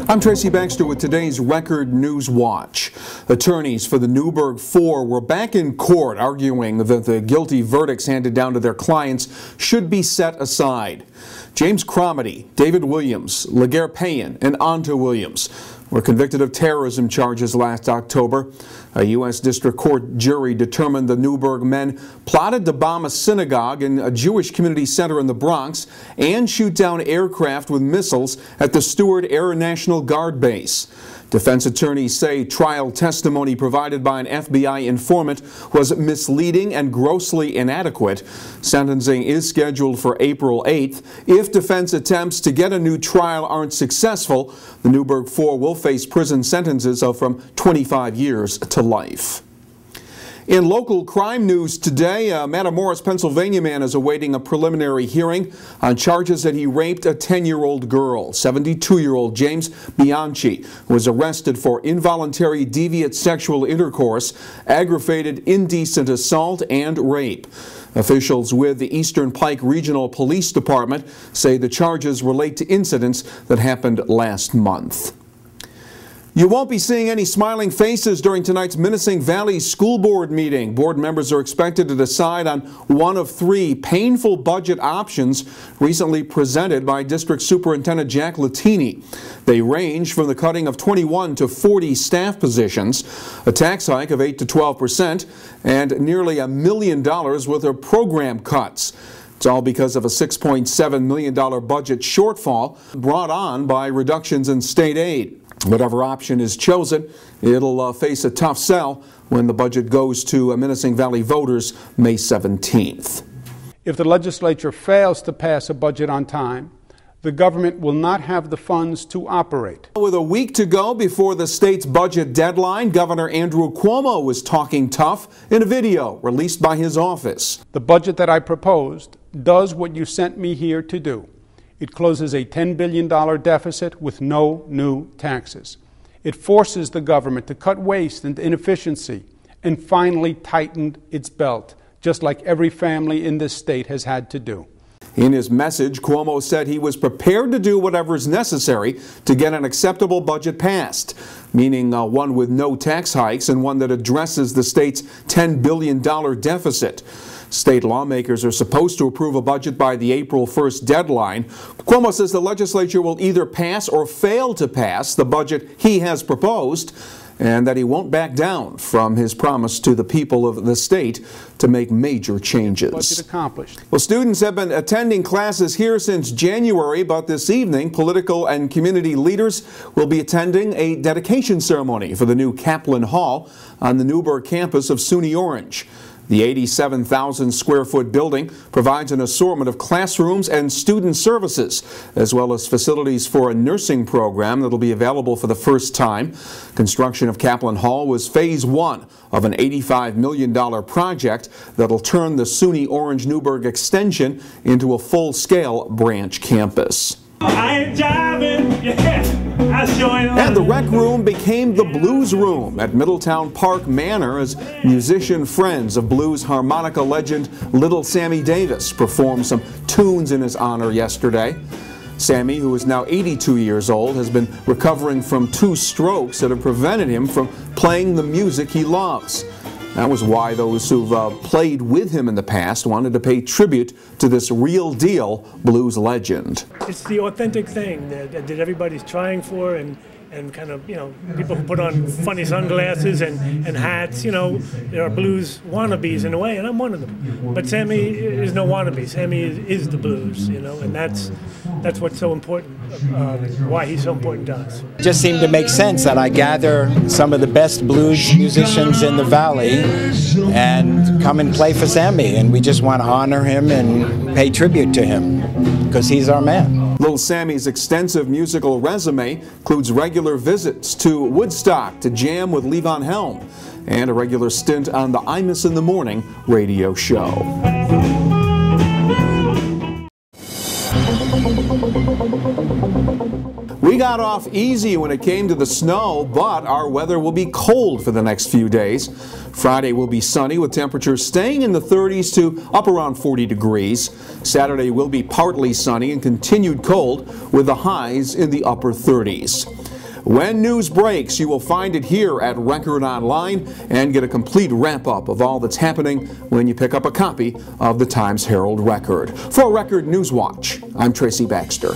I'm Tracy Baxter with today's Record Newswatch. Attorneys for the Newburgh Four were back in court arguing that the guilty verdicts handed down to their clients should be set aside. James Cromedy, David Williams, Laguerre Payan, and Anta Williams were convicted of terrorism charges last October. A U.S. District Court jury determined the Newburgh men plotted to bomb a synagogue and a Jewish community center in the Bronx and shoot down aircraft with missiles at the Stewart Air National Guard base. Defense attorneys say trial testimony provided by an FBI informant was misleading and grossly inadequate. Sentencing is scheduled for April 8th. If defense attempts to get a new trial aren't successful, the Newburgh Four will face prison sentences of from 25 years to life. In local crime news today, a Matamoros, Pennsylvania man is awaiting a preliminary hearing on charges that he raped a 10-year-old girl. 72-year-old James Bianchi was arrested for involuntary deviant sexual intercourse, aggravated indecent assault, and rape. Officials with the Eastern Pike Regional Police Department say the charges relate to incidents that happened last month. You won't be seeing any smiling faces during tonight's Menacing Valley School Board meeting. Board members are expected to decide on one of three painful budget options recently presented by District Superintendent Jack Latini. They range from the cutting of 21 to 40 staff positions, a tax hike of 8 to 12%, and nearly $1 million worth of program cuts. It's all because of a $6.7 million budget shortfall brought on by reductions in state aid. Whatever option is chosen, it'll face a tough sell when the budget goes to Menacing Valley voters May 17th. If the legislature fails to pass a budget on time, the government will not have the funds to operate. With a week to go before the state's budget deadline, Governor Andrew Cuomo was talking tough in a video released by his office. The budget that I proposed does what you sent me here to do. It closes a $10 billion deficit with no new taxes. It forces the government to cut waste and inefficiency and finally tighten its belt, just like every family in this state has had to do. In his message, Cuomo said he was prepared to do whatever is necessary to get an acceptable budget passed, meaning one with no tax hikes and one that addresses the state's $10 billion deficit. State lawmakers are supposed to approve a budget by the April 1st deadline. Cuomo says the legislature will either pass or fail to pass the budget he has proposed, and that he won't back down from his promise to the people of the state to make major changes. Budget accomplished. Well, students have been attending classes here since January, but this evening, political and community leaders will be attending a dedication ceremony for the new Kaplan Hall on the Newburgh campus of SUNY Orange. The 87,000 square foot building provides an assortment of classrooms and student services, as well as facilities for a nursing program that will be available for the first time. Construction of Kaplan Hall was phase one of an $85 million project that will turn the SUNY Orange Newburgh extension into a full-scale branch campus. I ain't jiving, yeah. And the rec room became the blues room at Middletown Park Manor as musician friends of blues harmonica legend Little Sammy Davis performed some tunes in his honor yesterday. Sammy, who is now 82 years old, has been recovering from 2 strokes that have prevented him from playing the music he loves. That was why those who've played with him in the past wanted to pay tribute to this real-deal blues legend. It's the authentic thing that everybody's trying for, and kind of, you know, people who put on funny sunglasses and hats, you know, there are blues wannabes in a way, and I'm one of them. But Sammy is no wannabe. Sammy is the blues, you know, and that's what's so important, why he's so important to us. It just seemed to make sense that I gather some of the best blues musicians in the valley and come and play for Sammy, and we just want to honor him and pay tribute to him because he's our man. Little Sammy's extensive musical resume includes regular visits to Woodstock to jam with Levon Helm and a regular stint on the Imus in the Morning radio show. We got off easy when it came to the snow, but our weather will be cold for the next few days. Friday will be sunny with temperatures staying in the 30s to up around 40 degrees. Saturday will be partly sunny and continued cold with the highs in the upper 30s. When news breaks, you will find it here at Record Online and get a complete wrap-up of all that's happening when you pick up a copy of the Times-Herald Record. For Record Newswatch, I'm Tracy Baxter.